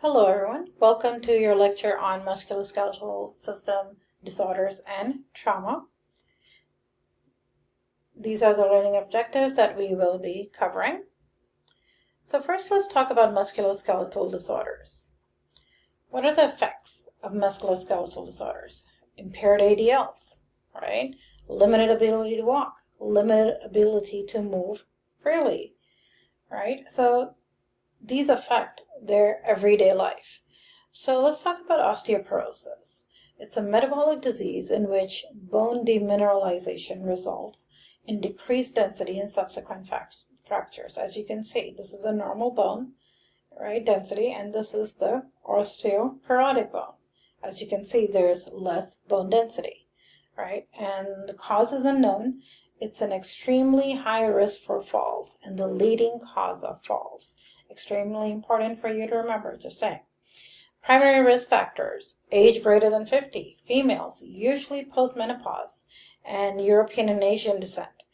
Hello everyone, welcome to your lecture on musculoskeletal system disorders and trauma. These are the learning objectives that we will be covering. So first let's talk about musculoskeletal disorders. What are the effects of musculoskeletal disorders? Impaired ADLs, right? Limited ability to walk, limited ability to move freely, right? So these affect their everyday life. So let's talk about osteoporosis. It's a metabolic disease in which bone demineralization results in decreased density and subsequent fractures. As you can see, this is a normal bone, right, density, and this is the osteoporotic bone. As you can see, there's less bone density, right? And the cause is unknown. It's an extremely high risk for falls and the leading cause of falls. Extremely important for you to remember, just saying. Primary risk factors: age greater than 50, females, usually postmenopause, and European and Asian descent.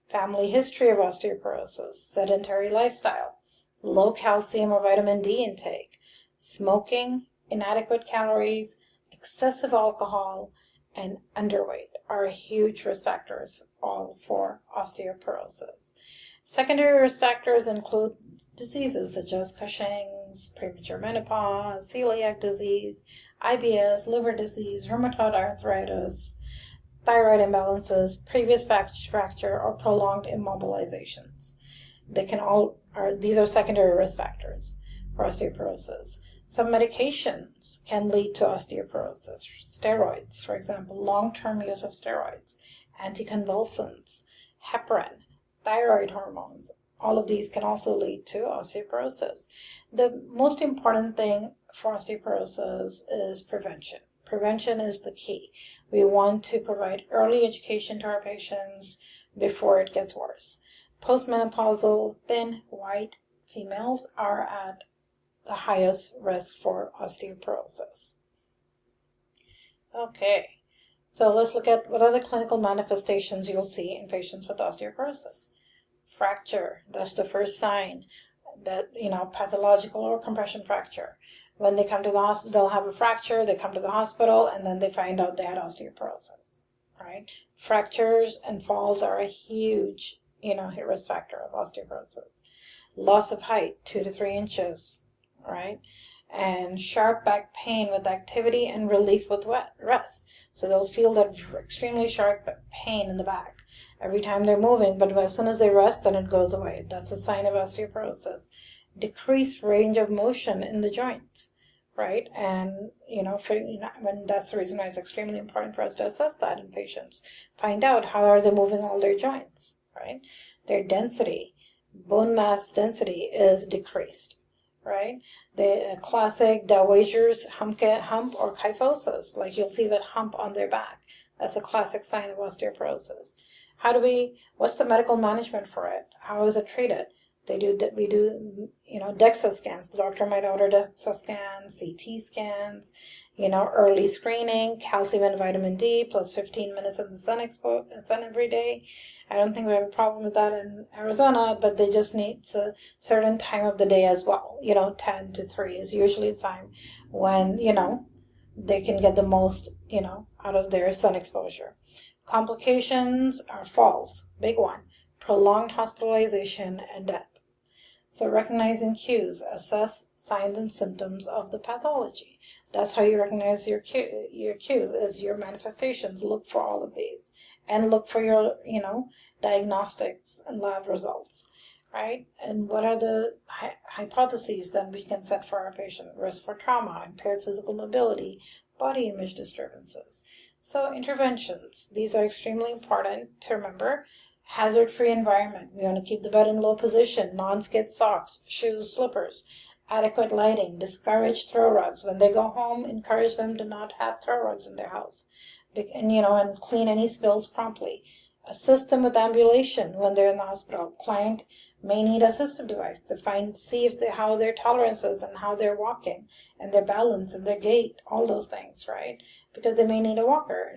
Family history of osteoporosis, sedentary lifestyle, low calcium or vitamin D intake, smoking, inadequate calories, excessive alcohol, and underweight are huge risk factors all for osteoporosis. Secondary risk factors include diseases such as Cushing's, premature menopause, celiac disease, IBS, liver disease, rheumatoid arthritis, thyroid imbalances, previous fracture, or prolonged immobilizations. These are secondary risk factors for osteoporosis. Some medications can lead to osteoporosis. Steroids, for example, long-term use of steroids, anticonvulsants, heparin, thyroid hormones, all of these can also lead to osteoporosis. The most important thing for osteoporosis is prevention. Prevention is the key. We want to provide early education to our patients before it gets worse. Postmenopausal, thin, white females are at the highest risk for osteoporosis. Okay, so let's look at what other clinical manifestations you'll see in patients with osteoporosis. Fracture, that's the first sign that, pathological or compression fracture. When they come to the hospital, they'll have a fracture, they come to the hospital, and then they find out they had osteoporosis, right? Fractures and falls are a huge, risk factor of osteoporosis. Loss of height, 2 to 3 inches, right? And sharp back pain with activity and relief with rest. So they'll feel that extremely sharp pain in the back every time they're moving, but as soon as they rest, then it goes away. That's a sign of osteoporosis. Decreased range of motion in the joints, right? And, when that's the reason why it's extremely important for us to assess that in patients. Find out how are they moving all their joints, right? Their density, bone mass density is decreased, right? The classic Dowager's hump or kyphosis, like you'll see that hump on their back. That's a classic sign of osteoporosis. What's the medical management for it? How is it treated? We do, DEXA scans. The doctor might order DEXA scans, CT scans, early screening, calcium and vitamin D, plus 15 minutes in the sun every day. I don't think we have a problem with that in Arizona, but they just need a certain time of the day as well. 10 to 3 is usually the time when, they can get the most, out of their sun exposure. Complications are falls, big one, prolonged hospitalization, and death. So recognizing cues, assess signs and symptoms of the pathology. That's how you recognize your cues, is your manifestations. Look for all of these and look for your, diagnostics and lab results, right? And what are the hypotheses then we can set for our patient? Risk for trauma, impaired physical mobility, body image disturbances. So interventions, these are extremely important to remember. Hazard-free environment. We want to keep the bed in low position, non-skid socks, shoes, slippers, adequate lighting, discourage throw rugs. When they go home, encourage them to not have throw rugs in their house, and clean any spills promptly. Assist them with ambulation when they're in the hospital. Client may need assistive device to see how their tolerance is and how they're walking and their balance and their gait, all those things, right? Because they may need a walker,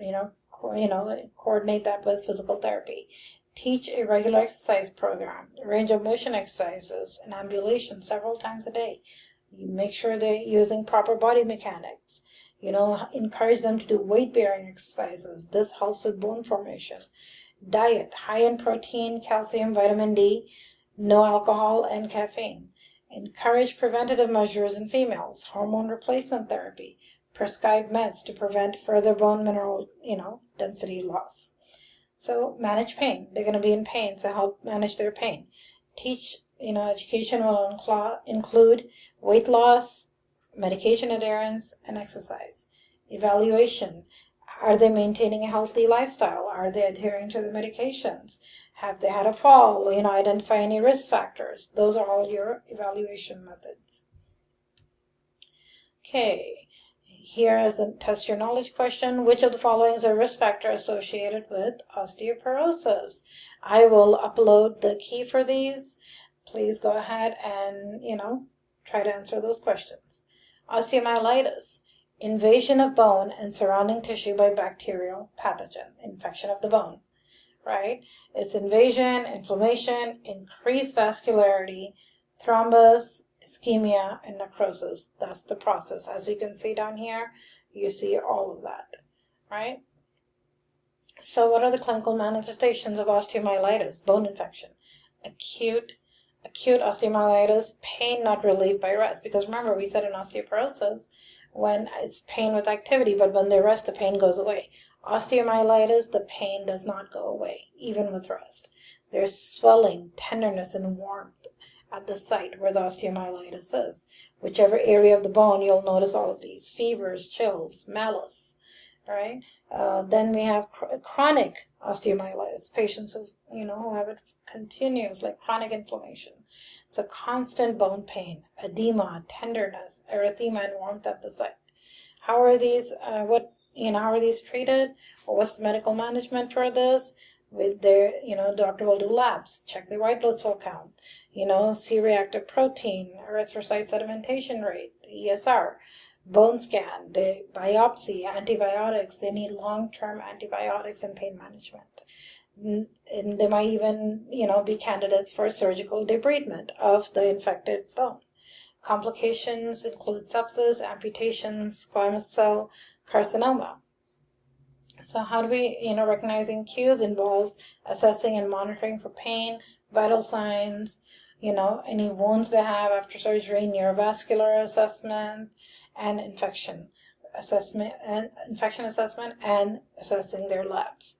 coordinate that with physical therapy. Teach a regular exercise program, range of motion exercises, and ambulation several times a day. You make sure they're using proper body mechanics. Encourage them to do weight-bearing exercises. This helps with bone formation. Diet, high in protein, calcium, vitamin D, no alcohol and caffeine. Encourage preventative measures in females, hormone replacement therapy, prescribe meds to prevent further bone mineral, density loss. So manage pain. They're going to be in pain, so help manage their pain. Education will include weight loss, medication adherence, and exercise. Evaluation. Are they maintaining a healthy lifestyle? Are they adhering to the medications? Have they had a fall? Identify any risk factors. Those are all your evaluation methods. Okay, here is a test your knowledge question. Which of the following is a risk factor associated with osteoporosis? I will upload the key for these. Please go ahead and, try to answer those questions. Osteomyelitis. Invasion of bone and surrounding tissue by bacterial pathogen, infection of the bone, right? It's invasion, inflammation, increased vascularity, thrombus, ischemia, and necrosis. That's the process. As you can see down here, you see all of that, right? So what are the clinical manifestations of osteomyelitis? Bone infection, acute osteomyelitis, pain not relieved by rest. Because remember, we said in osteoporosis, when it's pain with activity, but when they rest, the pain goes away. Osteomyelitis, the pain does not go away, even with rest. There's swelling, tenderness, and warmth at the site where the osteomyelitis is. Whichever area of the bone, you'll notice all of these. Fevers, chills, malaise, right? Then we have chronic osteomyelitis, patients who have it continuous, like chronic inflammation. So constant bone pain, edema, tenderness, erythema, and warmth at the site. How are these? How are these treated? Or what's the medical management for this? With their, doctor will do labs, check their white blood cell count, C-reactive protein, erythrocyte sedimentation rate, ESR, bone scan, the biopsy, antibiotics. They need long-term antibiotics and pain management. And they might even, be candidates for surgical debridement of the infected bone. Complications include sepsis, amputations, squamous cell carcinoma. So how do we, recognizing cues involves assessing and monitoring for pain, vital signs, any wounds they have after surgery, neurovascular assessment, and infection assessment, and assessing their labs.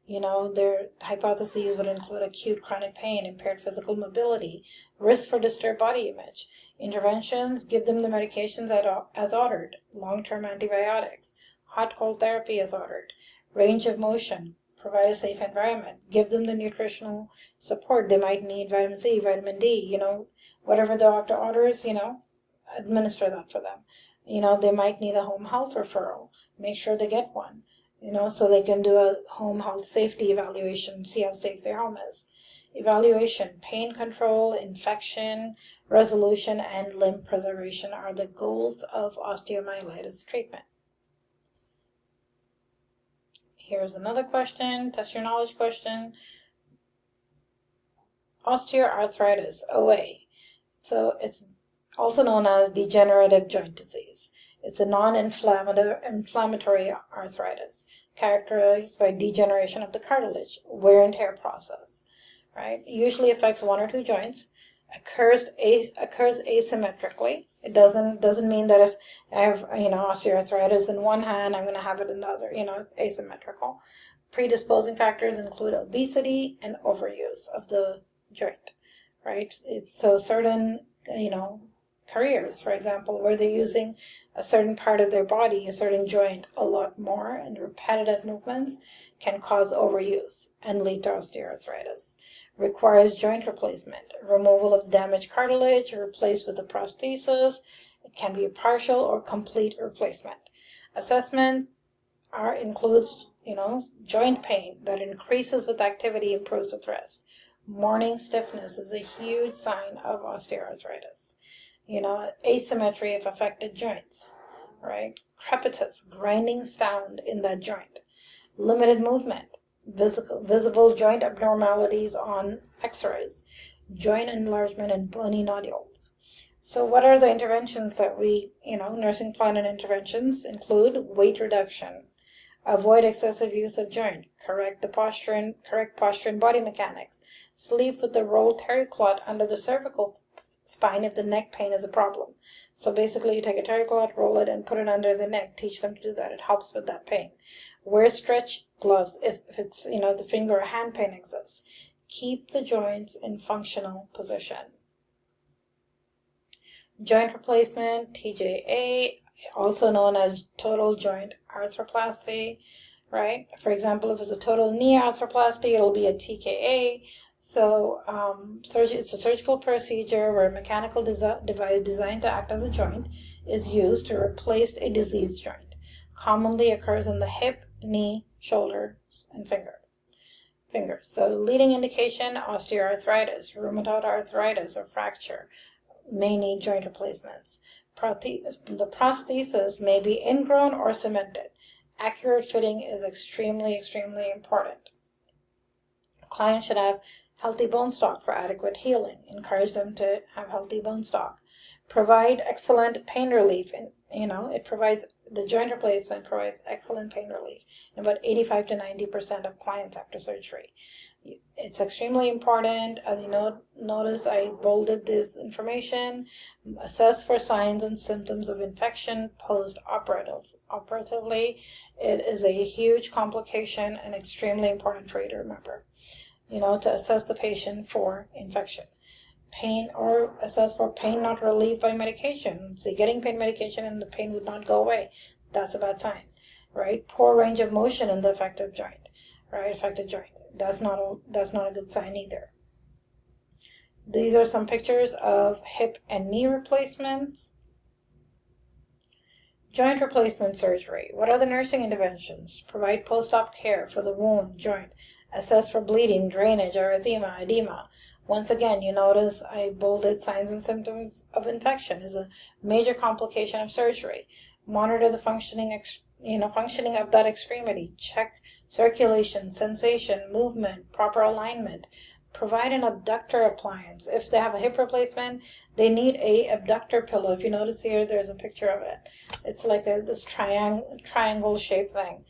Their hypotheses would include acute chronic pain, impaired physical mobility, risk for disturbed body image. Interventions, give them the medications as ordered, long-term antibiotics, hot-cold therapy as ordered, range of motion, provide a safe environment, give them the nutritional support. They might need vitamin C, vitamin D, whatever the doctor orders, administer that for them. They might need a home health referral. Make sure they get one. So they can do a home health safety evaluation, see how safe their home is. Evaluation, pain control, infection, resolution, and limb preservation are the goals of osteomyelitis treatment. Here's another question, test your knowledge question. Osteoarthritis, OA. So it's also known as degenerative joint disease. It's a non-inflammatory arthritis characterized by degeneration of the cartilage, wear and tear process, right? It usually affects one or two joints, occurs asymmetrically. It doesn't mean that if I have, osteoarthritis in one hand, I'm going to have it in the other. It's asymmetrical. Predisposing factors include obesity and overuse of the joint, right? So certain, careers, for example, where they're using a certain part of their body, a certain joint, a lot more, and repetitive movements can cause overuse and lead to osteoarthritis. Requires joint replacement, removal of the damaged cartilage, replaced with a prosthesis. It can be a partial or complete replacement. Assessment includes, joint pain that increases with activity, improves with rest. Morning stiffness is a huge sign of osteoarthritis. Asymmetry of affected joints, right? Crepitus, grinding sound in that joint. Limited movement, visible joint abnormalities on x-rays, joint enlargement and bony nodules. So what are the interventions that we, nursing plan and interventions include weight reduction, avoid excessive use of joint, correct posture and body mechanics, sleep with the rolled terry cloth under the cervical spine if the neck pain is a problem. So basically you take a terry cloth, roll it, and put it under the neck. Teach them to do that. It helps with that pain. Wear stretch gloves if it's, the finger or hand pain exists. Keep the joints in functional position. Joint replacement, TJA, also known as total joint arthroplasty, right? For example, if it's a total knee arthroplasty, it'll be a TKA. So it's a surgical procedure where a mechanical device designed to act as a joint is used to replace a diseased joint. Commonly occurs in the hip, knee, shoulders, and fingers. So leading indication, osteoarthritis, rheumatoid arthritis, or fracture may need joint replacements. The prosthesis may be ingrown or cemented. Accurate fitting is extremely, extremely important. Clients should have healthy bone stock for adequate healing. Encourage them to have healthy bone stock. Provide excellent pain relief. And, the joint replacement provides excellent pain relief in about 85 to 90% of clients after surgery. It's extremely important. As you notice, I bolded this information. Assess for signs and symptoms of infection post-operatively. It is a huge complication and extremely important for you to remember, to assess the patient for infection. Pain, or assess for pain not relieved by medication. So getting pain medication and the pain would not go away. That's a bad sign, right? Poor range of motion in the affected joint, right? Affected joint. That's not a good sign either. These are some pictures of hip and knee replacements. Joint replacement surgery. What are the nursing interventions? Provide post-op care for the wound, joint. Assess for bleeding, drainage, erythema, edema. Once again, you notice I bolded signs and symptoms of infection is a major complication of surgery. Monitor the functioning of that extremity. Check circulation, sensation, movement, proper alignment. Provide an abductor appliance. If they have a hip replacement, they need a abductor pillow. If you notice here, there's a picture of it. It's like this triangle shaped thing.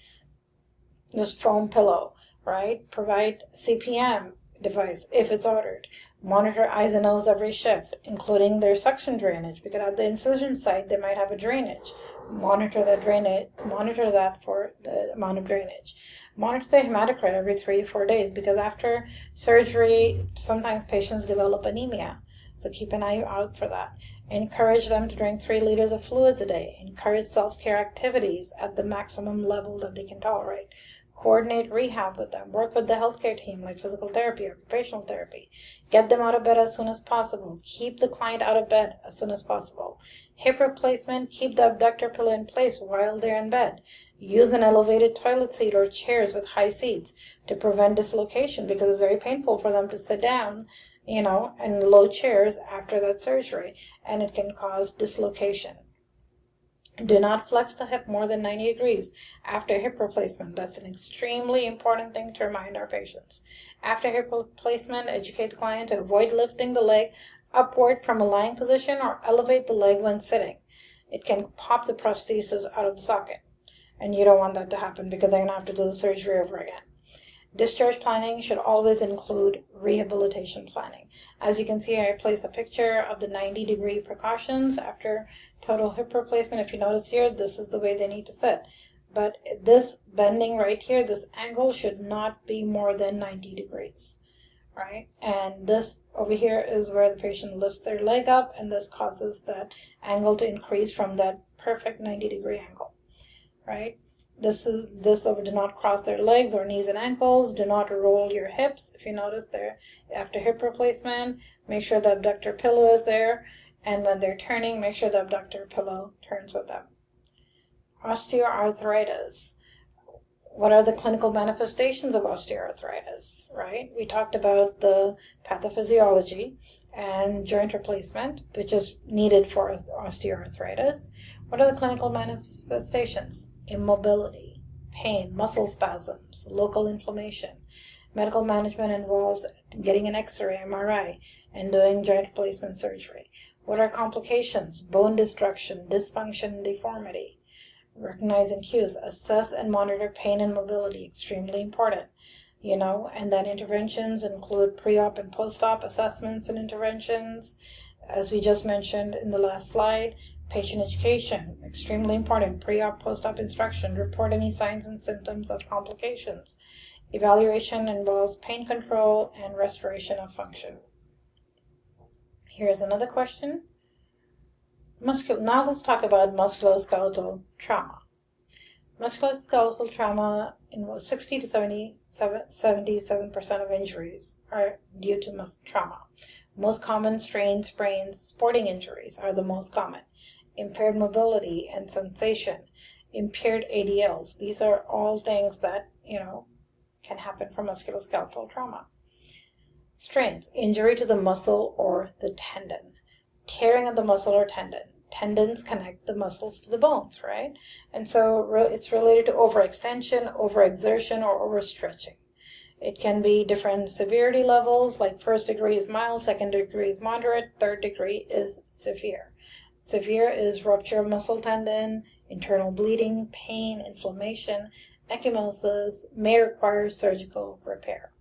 This foam pillow, right? Provide CPM device if it's ordered. Monitor eyes and nose every shift, including their suction drainage, because at the incision site they might have a drainage. Monitor that for the amount of drainage. Monitor the hematocrit every 3 to 4 days, because after surgery sometimes patients develop anemia, so keep an eye out for that. Encourage them to drink 3 liters of fluids a day. Encourage self-care activities at the maximum level that they can tolerate. Coordinate rehab with them. Work with the healthcare team like physical therapy, occupational therapy. Get them out of bed as soon as possible. Keep the client out of bed as soon as possible. Hip replacement, keep the abductor pillow in place while they're in bed. Use an elevated toilet seat or chairs with high seats to prevent dislocation, because it's very painful for them to sit down, in low chairs after that surgery, and it can cause dislocation. Do not flex the hip more than 90 degrees after hip replacement. That's an extremely important thing to remind our patients. After hip replacement, educate the client to avoid lifting the leg upward from a lying position or elevate the leg when sitting. It can pop the prosthesis out of the socket, and you don't want that to happen, because they're going to have to do the surgery over again. Discharge planning should always include rehabilitation planning. As you can see, I placed a picture of the 90-degree precautions after total hip replacement. If you notice here, this is the way they need to sit. But this bending right here, this angle should not be more than 90 degrees, right? And this over here is where the patient lifts their leg up, and this causes that angle to increase from that perfect 90-degree angle, right? This over, do not cross their legs or knees and ankles. Do not roll your hips. If you notice there, after hip replacement, make sure the abductor pillow is there. And when they're turning, make sure the abductor pillow turns with them. Osteoarthritis. What are the clinical manifestations of osteoarthritis, right? We talked about the pathophysiology and joint replacement, which is needed for osteoarthritis. What are the clinical manifestations? Immobility, pain, muscle spasms, local inflammation. Medical management involves getting an X-ray, MRI, and doing joint replacement surgery. What are complications? Bone destruction, dysfunction, deformity. Recognizing cues. Assess and monitor pain and mobility. Extremely important. And then interventions include pre-op and post-op assessments and interventions. As we just mentioned in the last slide, patient education, extremely important. Pre-op, post-op instruction. Report any signs and symptoms of complications. Evaluation involves pain control and restoration of function. Here's another question. Now let's talk about musculoskeletal trauma. Musculoskeletal trauma, in 60 to 77% of injuries are due to trauma. Most common strains, sprains, sporting injuries are the most common. Impaired mobility and sensation, impaired ADLs. These are all things that, can happen from musculoskeletal trauma. Strains, injury to the muscle or the tendon. Tearing of the muscle or tendon. Tendons connect the muscles to the bones, right? And so it's related to overextension, overexertion, or overstretching. It can be different severity levels, like first degree is mild, second degree is moderate, third degree is severe. Severe is rupture of muscle tendon, internal bleeding, pain, inflammation, ecchymosis, may require surgical repair.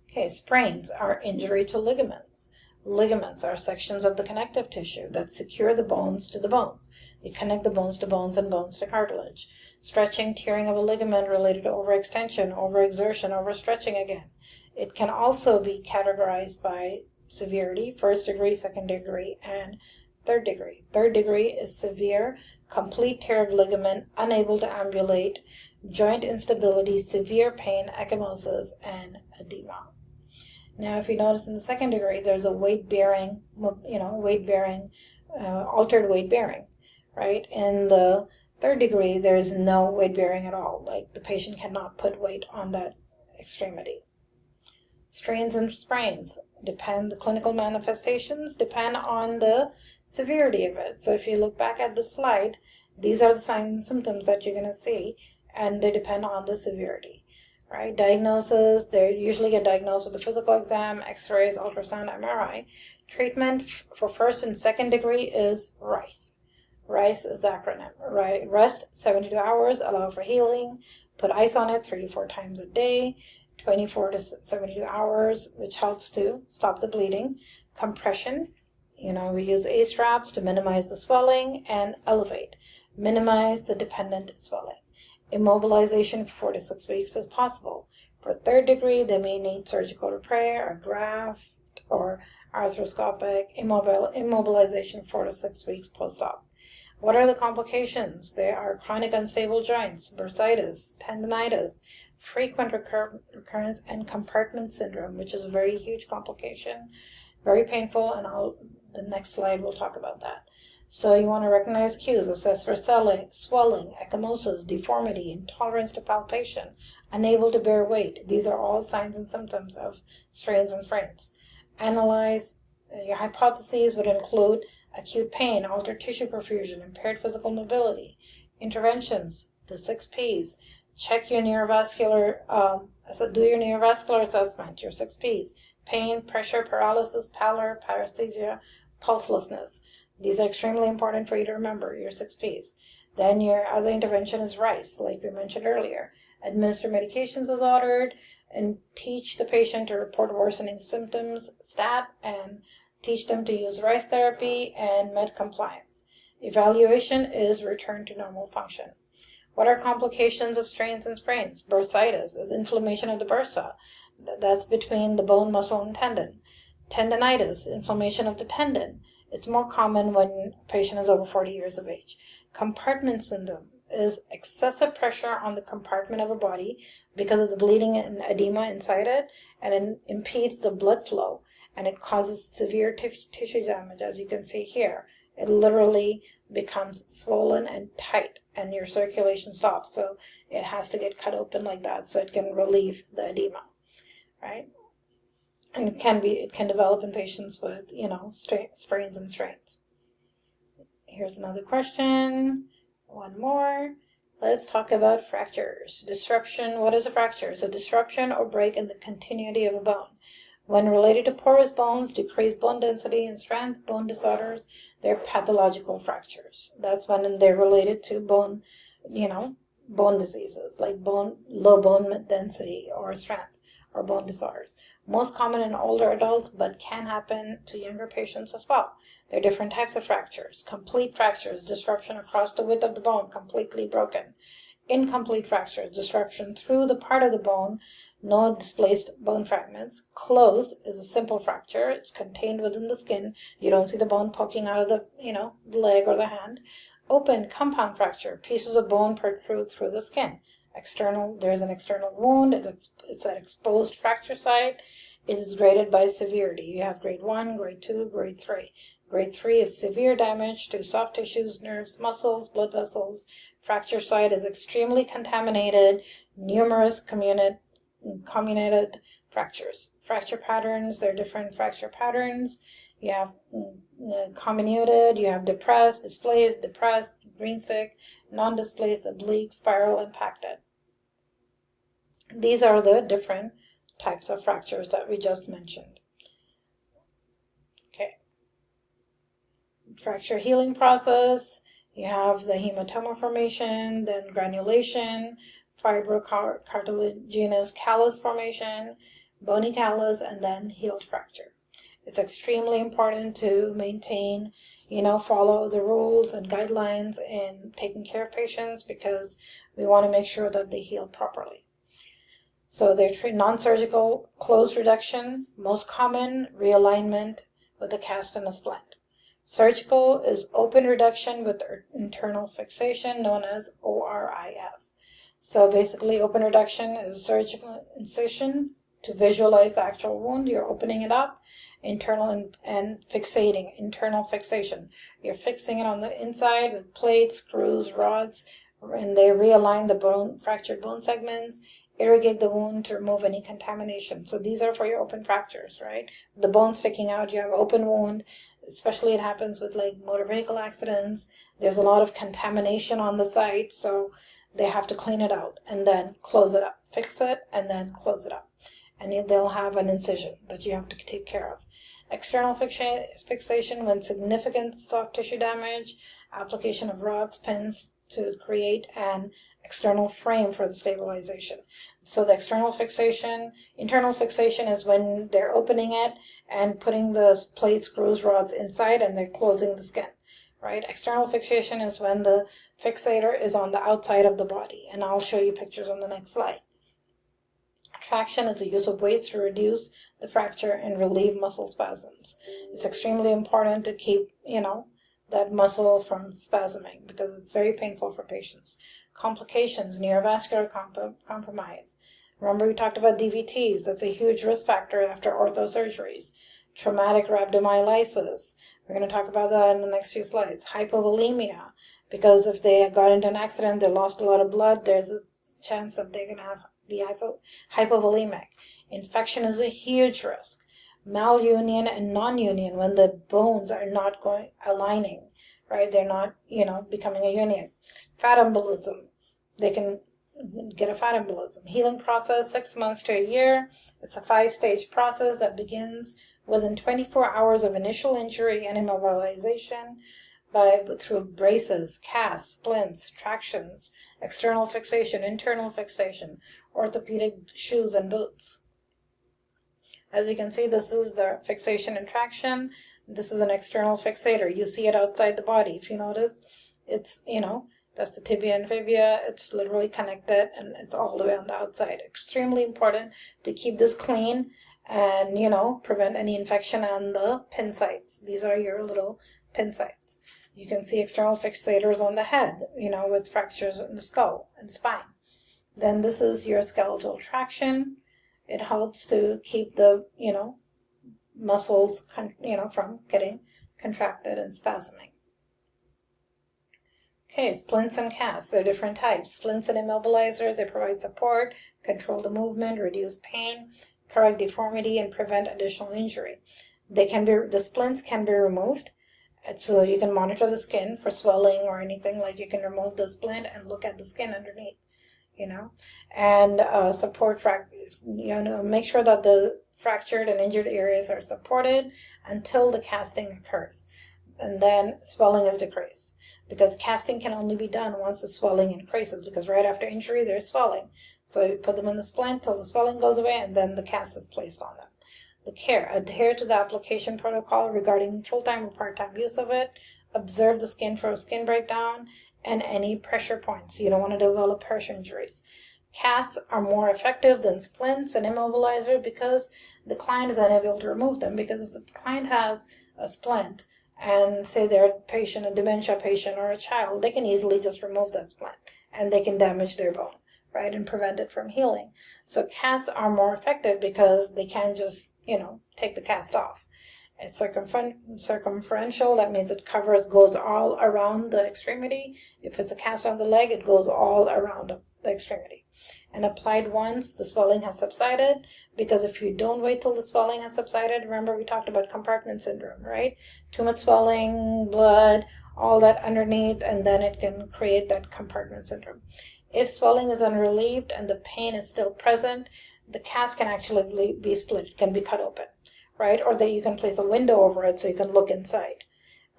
Okay, sprains are injury to ligaments. Ligaments are sections of the connective tissue that secure the bones to the bones. They connect the bones to bones and bones to cartilage. Stretching, tearing of a ligament related to overextension, overexertion, overstretching again. It can also be categorized by severity, first degree, second degree, and third degree. Third degree is severe, complete tear of ligament, unable to ambulate, joint instability, severe pain, ecchymosis, and edema. Now, if you notice in the second degree, there's a weight-bearing, altered weight-bearing, right? In the third degree, there is no weight-bearing at all. Like the patient cannot put weight on that extremity. Strains and sprains the clinical manifestations depend on the severity of it. So if you look back at the slide, these are the signs and symptoms that you're going to see, and they depend on the severity. Right? Diagnosis, they usually get diagnosed with a physical exam, x-rays, ultrasound, MRI. Treatment for first and second degree is RICE. RICE is the acronym. Right? Rest 72 hours, allow for healing, put ice on it 3 to 4 times a day, 24 to 72 hours, which helps to stop the bleeding. Compression, we use A-straps to minimize the swelling, and elevate, minimize the dependent swelling. Immobilization for 4 to 6 weeks is possible. For third degree, they may need surgical repair, a graft, or arthroscopic immobilization 4 to 6 weeks post-op. What are the complications? There are chronic unstable joints, bursitis, tendinitis, frequent recurrence, and compartment syndrome, which is a very huge complication, very painful, and the next slide we'll talk about that. So you want to recognize cues, assess for swelling, ecchymosis, deformity, intolerance to palpation, unable to bear weight. These are all signs and symptoms of strains and sprains. Analyze. Your hypotheses would include acute pain, altered tissue perfusion, impaired physical mobility. Interventions, the 6 Ps. Check your neurovascular, do your neurovascular assessment, your 6 Ps. Pain, pressure, paralysis, pallor, paresthesia, pulselessness. These are extremely important for you to remember, your 6 Ps. Then your other intervention is RICE, like we mentioned earlier. Administer medications as ordered, and teach the patient to report worsening symptoms, STAT, and teach them to use RICE therapy and med compliance. Evaluation is return to normal function. What are complications of strains and sprains? Bursitis is inflammation of the bursa. That's between the bone, muscle, and tendon. Tendinitis, inflammation of the tendon. It's more common when a patient is over 40 years of age. Compartment syndrome is excessive pressure on the compartment of a body because of the bleeding and edema inside it, and it impedes the blood flow, and it causes severe tissue damage, as you can see here. It literally becomes swollen and tight, and your circulation stops, so it has to get cut open like that so it can relieve the edema, right? And it can develop in patients with, sprains and strains. Here's another question. One more. Let's talk about fractures. Disruption. What is a fracture? It's a disruption or break in the continuity of a bone. When related to porous bones, decreased bone density and strength, bone disorders, they're pathological fractures. That's when they're related to bone, bone diseases like low bone density or strength or bone disorders. Most common in older adults, but can happen to younger patients as well. There are different types of fractures. Complete fractures, disruption across the width of the bone, completely broken. Incomplete fractures, disruption through the part of the bone, no displaced bone fragments. Closed is a simple fracture. It's contained within the skin. You don't see the bone poking out of the, the leg or the hand. Open, compound fracture, pieces of bone protrude through the skin. There's an external wound. It's an exposed fracture site. It is graded by severity. You have grade 1, grade 2, grade 3. Grade 3 is severe damage to soft tissues, nerves, muscles, blood vessels. Fracture site is extremely contaminated, numerous comminuted fractures. Fracture patterns, there are different fracture patterns. You have comminuted, you have depressed, displaced, depressed, green stick, non-displaced, oblique, spiral, impacted. These are the different types of fractures that we just mentioned. Okay. Fracture healing process. You have the hematoma formation, then granulation, fibrocartilaginous callus formation, bony callus, and then healed fracture. It's extremely important to maintain, follow the rules and guidelines in taking care of patients because we want to make sure that they heal properly. So they're non-surgical closed reduction, most common realignment with a cast and a splint. Surgical is open reduction with internal fixation known as ORIF. So basically open reduction is surgical incision to visualize the actual wound. You're opening it up, internal and fixating, internal fixation. You're fixing it on the inside with plates, screws, rods, and they realign the fractured bone segments, irrigate the wound to remove any contamination. So these are for your open fractures, right? The bone sticking out, you have open wound, especially it happens with like motor vehicle accidents. There's a lot of contamination on the site, so they have to clean it out and then close it up, fix it, and then close it up. And they'll have an incision that you have to take care of. External fixation when significant soft tissue damage, application of rods, pins to create an external frame for the stabilization. So the internal fixation is when they're opening it and putting the plates, screws, rods inside and they're closing the skin, right? External fixation is when the fixator is on the outside of the body, and I'll show you pictures on the next slide. Traction is the use of weights to reduce the fracture and relieve muscle spasms. It's extremely important to keep, that muscle from spasming because it's very painful for patients. Complications, neurovascular compromise. Remember we talked about DVTs. That's a huge risk factor after orthosurgeries. Traumatic rhabdomyolysis. We're going to talk about that in the next few slides. Hypovolemia, because if they got into an accident, they lost a lot of blood, there's a chance that they're going to be hypovolemic. Infection is a huge risk. Malunion and non-union, when the bones are not aligning, right? They're not, becoming a union. Fat embolism. They can get a fat embolism. Healing process, 6 months to a year. It's a 5-stage process that begins within 24 hours of initial injury and immobilization through braces, casts, splints, tractions, external fixation, internal fixation, orthopedic shoes and boots. As you can see, this is the fixation and traction. This is an external fixator. You see it outside the body. If you notice, it's, that's the tibia and fibula. It's literally connected and it's all the way on the outside. Extremely important to keep this clean and, prevent any infection on the pin sites. These are your little pin sites. You can see external fixators on the head, with fractures in the skull and spine. Then this is your skeletal traction. It helps to keep the, muscles, from getting contracted and spasming. Okay, splints and casts. There are different types. Splints and immobilizers, they provide support, control the movement, reduce pain, correct deformity, and prevent additional injury. The splints can be removed, so you can monitor the skin for swelling or anything. Like you can remove the splint and look at the skin underneath, and support make sure that the fractured and injured areas are supported until the casting occurs. And then swelling is decreased, because casting can only be done once the swelling increases, because right after injury there's swelling. So you put them in the splint till the swelling goes away, and then the cast is placed on them. The care: adhere to the application protocol regarding full-time or part-time use of it. Observe the skin for skin breakdown and any pressure points. You don't want to develop pressure injuries. Casts are more effective than splints and immobilizers because the client is unable to remove them. Because if the client has a splint and say they're a patient, a dementia patient or a child, they can easily just remove that splint and they can damage their bone, right, and prevent it from healing. So casts are more effective because they can't just, take the cast off. It's circumferential, that means it goes all around the extremity. If it's a cast on the leg, it goes all around the extremity. And applied once the swelling has subsided, because if you don't wait till the swelling has subsided, remember we talked about compartment syndrome, right? Too much swelling, blood, all that underneath, and then it can create that compartment syndrome. If swelling is unrelieved and the pain is still present, the cast can actually be split. It can be cut open, right? Or that you can place a window over it so you can look inside,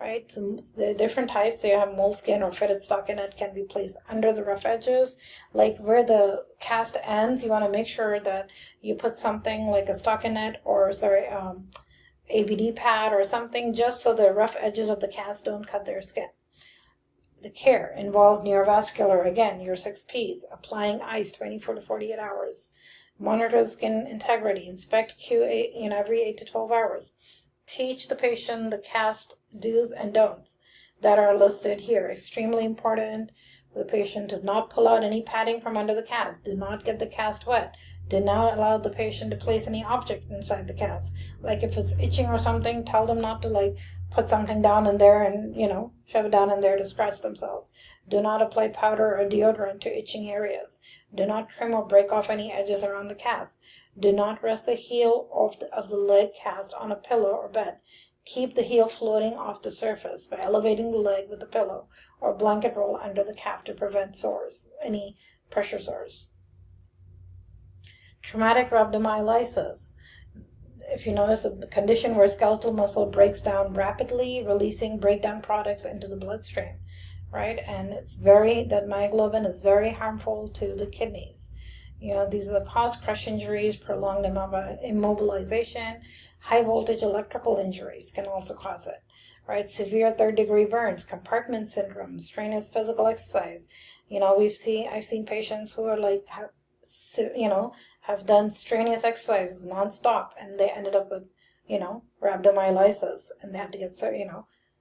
right? So the different types, they have moleskin or fitted stockinette, can be placed under the rough edges. Like where the cast ends, you want to make sure that you put something like a stockinette or, ABD pad or something, just so the rough edges of the cast don't cut their skin. The care involves neurovascular, again, your 6 Ps, applying ice 24 to 48 hours. Monitor the skin integrity, inspect Q8, every 8 to 12 hours. Teach the patient the cast do's and don'ts that are listed here. Extremely important for the patient to not pull out any padding from under the cast. Do not get the cast wet. Do not allow the patient to place any object inside the cast. Like if it's itching or something, tell them not to put something down in there and, shove it down in there to scratch themselves. Do not apply powder or deodorant to itching areas. Do not trim or break off any edges around the cast. Do not rest the heel of the leg cast on a pillow or bed. Keep the heel floating off the surface by elevating the leg with the pillow or blanket roll under the calf to prevent sores, any pressure sores. Traumatic rhabdomyolysis. If you notice, a condition where skeletal muscle breaks down rapidly, releasing breakdown products into the bloodstream, right? And that myoglobin is very harmful to the kidneys. These are the cause: crush injuries, prolonged immobilization, high voltage electrical injuries can also cause it, right? Severe third-degree burns, compartment syndrome, strenuous physical exercise. I've seen patients who are have done strenuous exercises nonstop, and they ended up with, rhabdomyolysis, and they have to get,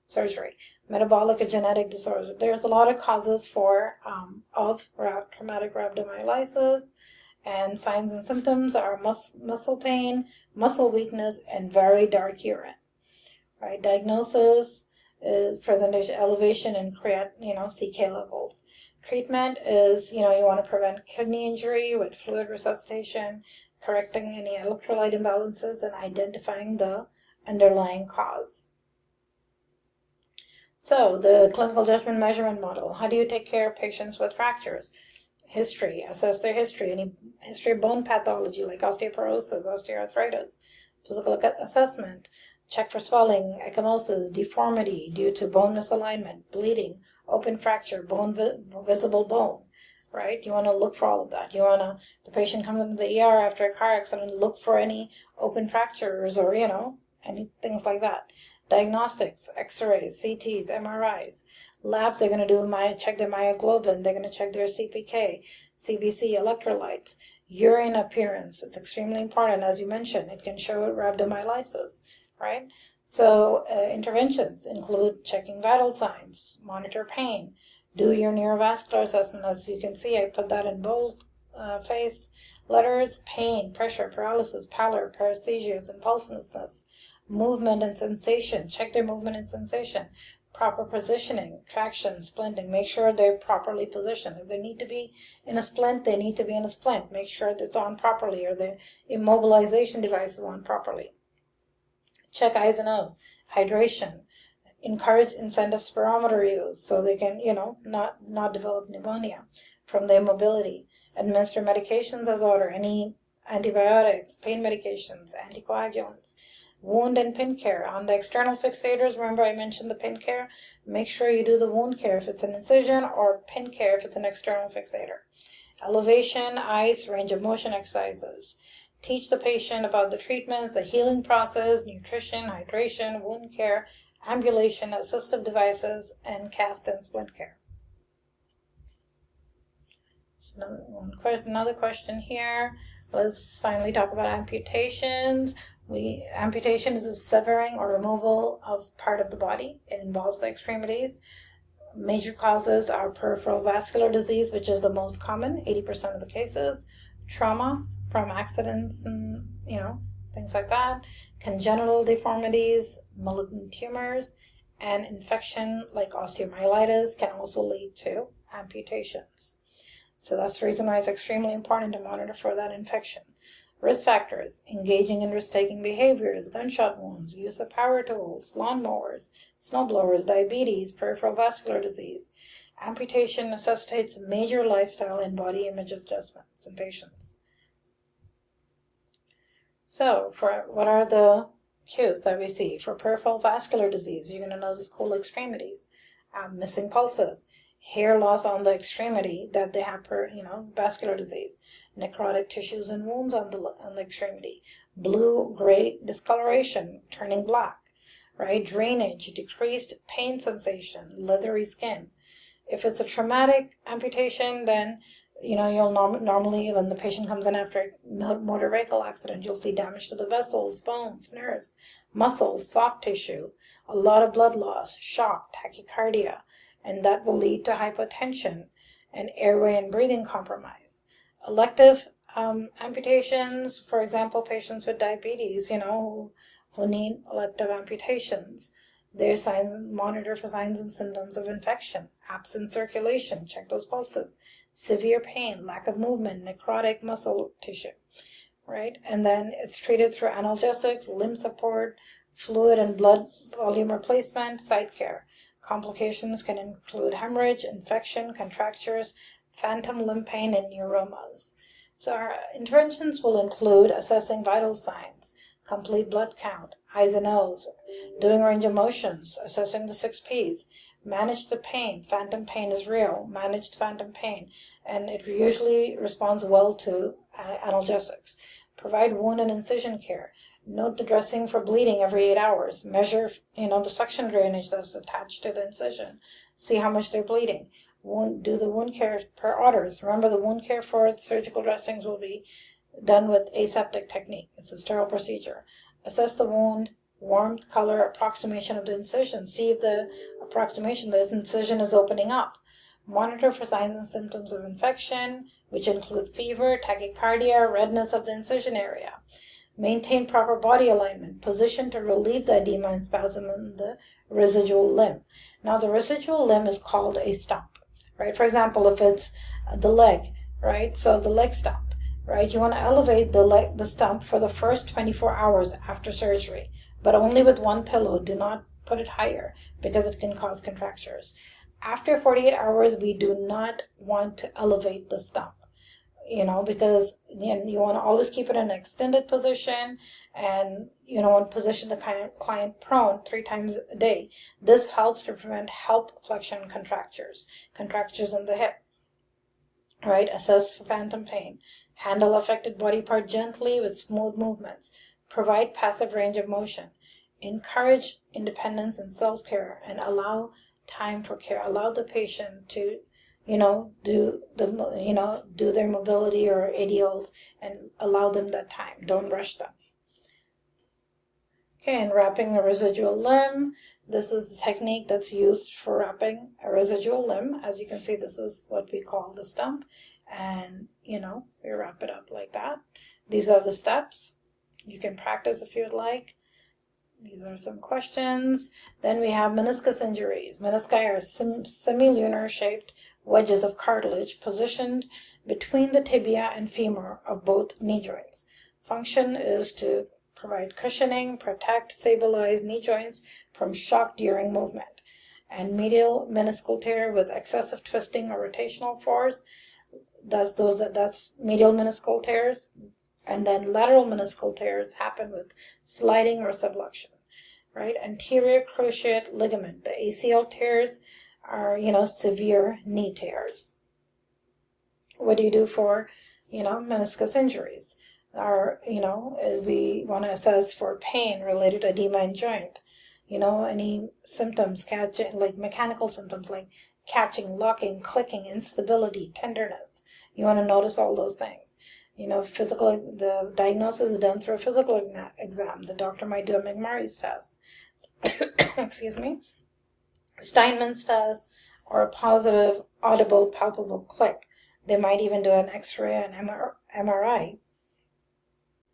surgery. Metabolic or genetic disorders. There's a lot of causes of traumatic rhabdomyolysis, and signs and symptoms are muscle pain, muscle weakness, and very dark urine. Right? Diagnosis is presentation, elevation in CK levels. Treatment is, you want to prevent kidney injury with fluid resuscitation, correcting any electrolyte imbalances, and identifying the underlying cause. So, the clinical judgment measurement model. How do you take care of patients with fractures? History. Assess their history. Any history of bone pathology like osteoporosis, osteoarthritis. Physical assessment. Check for swelling, ecchymosis, deformity due to bone misalignment, bleeding, open fracture, visible bone, right? You want to look for all of that. The patient comes into the ER after a car accident, look for any open fractures or, any things like that. Diagnostics, x-rays, CTs, MRIs. Labs, they're going to check their myoglobin, they're going to check their CPK, CBC, electrolytes. Urine appearance, it's extremely important. As you mentioned, it can show rhabdomyolysis, right? So interventions include checking vital signs, monitor pain, do your neurovascular assessment. As you can see, I put that in bold-faced letters: pain, pressure, paralysis, pallor, paresthesias, impulsiveness, movement and sensation. Check their movement and sensation. Proper positioning, traction, splinting. Make sure they're properly positioned. If they need to be in a splint, they need to be in a splint. Make sure that it's on properly, or the immobilization device is on properly. Check eyes and nose. Hydration. Encourage incentive spirometer use so they can, not develop pneumonia from their mobility. Administer medications as ordered. Any antibiotics, pain medications, anticoagulants, wound and pin care. On the external fixators, remember I mentioned the pin care? Make sure you do the wound care if it's an incision, or pin care if it's an external fixator. Elevation, ice, range of motion exercises. Teach the patient about the treatments, the healing process, nutrition, hydration, wound care, ambulation, assistive devices, and cast and splint care. So another question here. Let's finally talk about amputations. Amputation is a severing or removal of part of the body. It involves the extremities. Major causes are peripheral vascular disease, which is the most common, 80% of the cases, trauma from accidents and, things like that, congenital deformities, malignant tumors, and infection like osteomyelitis can also lead to amputations. So that's the reason why it's extremely important to monitor for that infection. Risk factors: engaging in risk-taking behaviors, gunshot wounds, use of power tools, lawnmowers, snowblowers, diabetes, peripheral vascular disease. Amputation necessitates major lifestyle and body image adjustments in patients. So, what are the cues that we see? For peripheral vascular disease, you're going to notice cold extremities, missing pulses, hair loss on the extremity that they have vascular disease, necrotic tissues and wounds on the extremity, blue-gray discoloration, turning black, right? Drainage, decreased pain sensation, leathery skin. If it's a traumatic amputation, then you'll normally, when the patient comes in after a motor vehicle accident, you'll see damage to the vessels, bones, nerves, muscles, soft tissue, a lot of blood loss, shock, tachycardia, and that will lead to hypotension and airway and breathing compromise. Elective amputations, for example, patients with diabetes, who need elective amputations. Their monitor for signs and symptoms of infection, absent circulation, check those pulses, severe pain, lack of movement, necrotic muscle tissue, right? And then it's treated through analgesics, limb support, fluid and blood volume replacement, site care. Complications can include hemorrhage, infection, contractures, phantom limb pain, and neuromas. So our interventions will include assessing vital signs, complete blood count, eyes and nose, doing range of motions, assessing the 6 Ps, manage the pain. Phantom pain is real, managed phantom pain, and it usually responds well to analgesics. Provide wound and incision care. Note the dressing for bleeding every 8 hours. Measure, the suction drainage that's attached to the incision. See how much they're bleeding. Do the wound care per orders. Remember, the wound care for surgical dressings will be done with aseptic technique. It's a sterile procedure. Assess the wound, warmth, color, approximation of the incision. See if the incision is opening up. Monitor for signs and symptoms of infection, which include fever, tachycardia, redness of the incision area. Maintain proper body alignment, position to relieve the edema and spasm in the residual limb. Now, the residual limb is called a stump, right? For example, if it's the leg, right? So the leg stump, right? You want to elevate the stump for the first 24 hours after surgery, but only with one pillow. Do not put it higher because it can cause contractures. After 48 hours, we do not want to elevate the stump, because you want to always keep it in an extended position, and want to position the client prone 3 times a day. This helps to prevent hip flexion contractures in the hip, right? Assess for phantom pain. Handle affected body part gently with smooth movements. Provide passive range of motion. Encourage independence and self-care, and allow time for care. Allow the patient to do their mobility or ADLs, and allow them that time. Don't rush them. Okay, and wrapping the residual limb. This is the technique that's used for wrapping a residual limb. As you can see, this is what we call the stump, and we wrap it up like that. These are the steps. You can practice if you'd like. These are some questions. Then we have meniscus injuries. Menisci are semilunar shaped wedges of cartilage positioned between the tibia and femur of both knee joints. Function is to provide cushioning, protect, stabilize knee joints from shock during movement. And medial meniscal tear with excessive twisting or rotational force, that's medial meniscal tears. And then lateral meniscal tears happen with sliding or subluxation, right? Anterior cruciate ligament, the ACL tears are, severe knee tears. What do you do for, meniscus injuries? We want to assess for pain related to edema in joint. Any symptoms, like mechanical symptoms like catching, locking, clicking, instability, tenderness. You want to notice all those things. The diagnosis is done through a physical exam. The doctor might do a McMurray's test. Excuse me. Steinman's test, or a positive, audible, palpable click. They might even do an X-ray and MRI.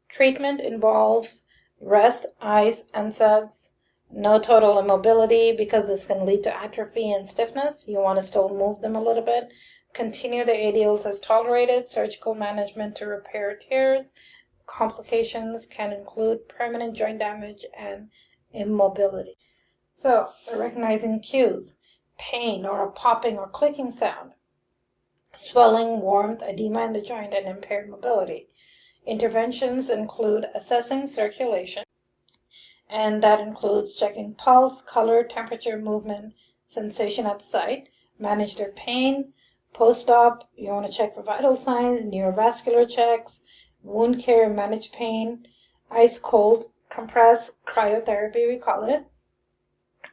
Treatment involves rest, ice, NSAIDs, no total immobility because this can lead to atrophy and stiffness. You want to still move them a little bit. Continue the ADLs as tolerated. Surgical management to repair tears. Complications can include permanent joint damage and immobility. So, recognizing cues, pain or a popping or clicking sound, swelling, warmth, edema in the joint, and impaired mobility. Interventions include assessing circulation, and that includes checking pulse, color, temperature, movement, sensation at the site, manage their pain. Post-op, you want to check for vital signs, neurovascular checks, wound care, manage pain, ice cold, compress, cryotherapy we call it,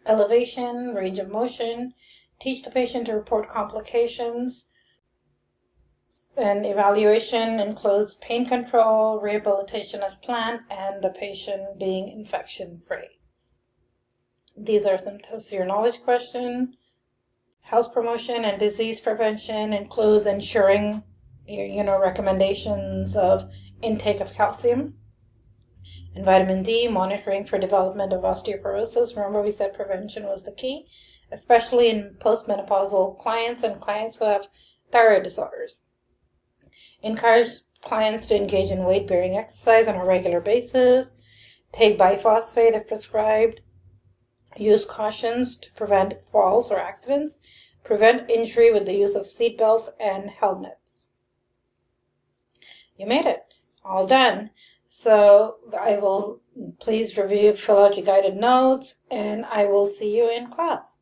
elevation, range of motion, teach the patient to report complications, and evaluation includes pain control, rehabilitation as planned, and the patient being infection-free. These are some test your knowledge questions. Health promotion and disease prevention includes ensuring, recommendations of intake of calcium and vitamin D, monitoring for development of osteoporosis. Remember we said prevention was the key, especially in postmenopausal clients and clients who have thyroid disorders. Encourage clients to engage in weight-bearing exercise on a regular basis. Take biphosphate if prescribed. Use cautions to prevent falls or accidents. Prevent injury with the use of seat belts and helmets. You made it. All done. So please review, fill out your guided notes, and I will see you in class.